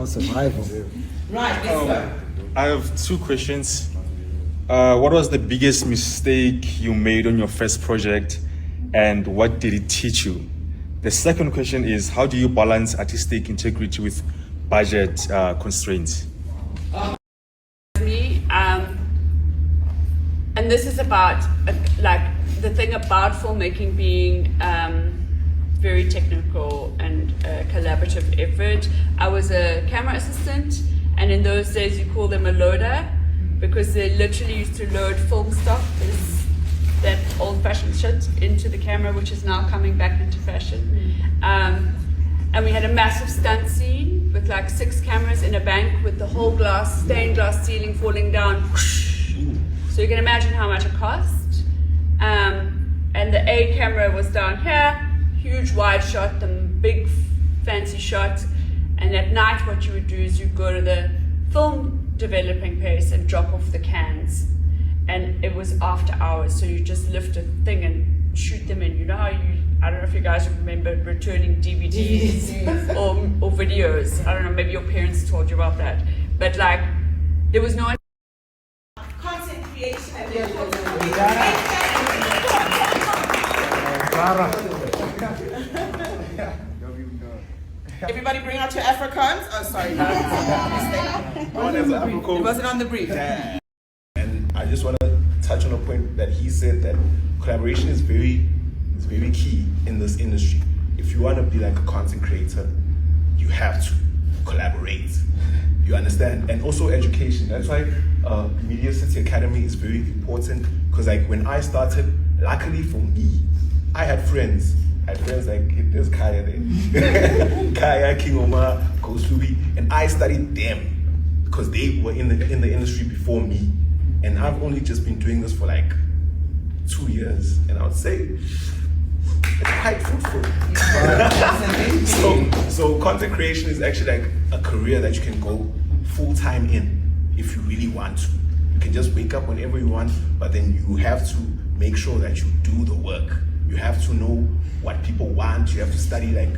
for survival. Right, let's go. I have two questions. What was the biggest mistake you made on your first project, and what did it teach you? The second question is, how do you balance artistic integrity with budget constraints? Me, and this is about like the thing about filmmaking being very technical and collaborative effort. I was a camera assistant, and in those days you call them a loader, because they literally used to load film stock, that old-fashioned shit, into the camera, which is now coming back into fashion. And we had a massive stunt scene with like 6 cameras in a bank with the whole stained glass ceiling falling down. So you can imagine how much it cost. And the A camera was down here, huge wide shot, the big fancy shot. And at night what you would do is you go to the film developing place and drop off the cans. And it was after hours, so you just lift a thing and shoot them in. You know how I don't know if you guys remember returning DVDs or videos. I don't know, maybe your parents told you about that. But like, there was no Content creation. Everybody bring out your Afrikaans. Oh, sorry. It wasn't on the brief. And I just want to touch on a point that he said, that collaboration is very key in this industry. If you want to be like a content creator, you have to collaborate. You understand? And also education. That's why Media City Academy is very important, because like when I started, luckily for me, I had friends. like there's Kaya there. Kaya, King Omar, Kosubi, and I studied them because they were in the industry before me. And I've only just been doing this for like 2 years, and I would say it's quite fruitful. so content creation is actually like a career that you can go full-time in if you really want to. You can just wake up whenever you want, but then you have to make sure that you do the work. You have to know what people want. You have to study like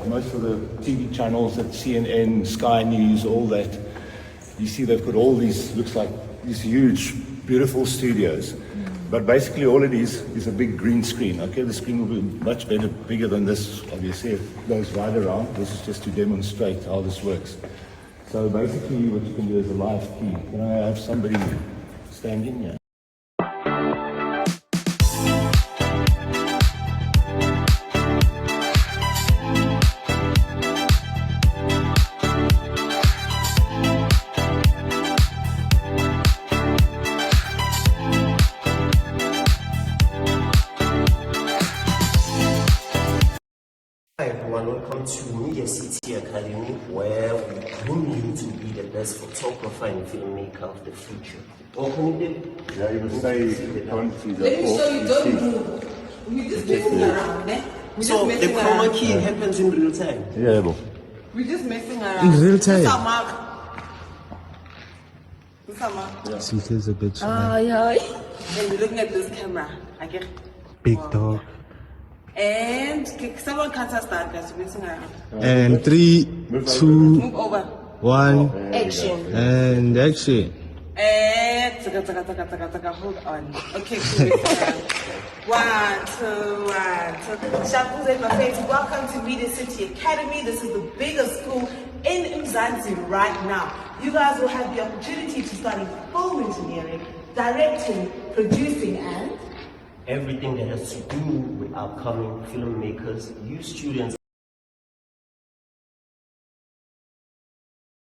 most of the TV channels at CNN, Sky News, all that. You see they've got all these, looks like these huge, beautiful studios. But basically all it is a big green screen. Okay, the screen will be much bigger than this. Obviously, it goes right around. This is just to demonstrate how this works. So basically what you can do is a live feed. Can I have somebody standing here? Hi everyone, welcome to Media City Academy, where we groom you to be the best photographer and filmmaker of the future. Welcome to Yeah, you will say don't see the Let me show you, don't move. We're just messing around, eh? We're So just the messing chroma around. key happens in real time. Yeah, bro. We're just messing around. In real time? This is our mark. This is our mark. Sita is a bit shy. And we're looking at this camera. Okay. Big dog. And someone cuts us down, guys. We're messing around. And 3, 2, Move over. 1, Action. and action. And hold on. Okay, cool. 1, 2, 1, 2. Shampoo's at my face. Welcome to Media City Academy. This is the biggest school in Mzansi right now. You guys will have the opportunity to study film engineering, directing, producing, and Everything that has to do with upcoming filmmakers, you students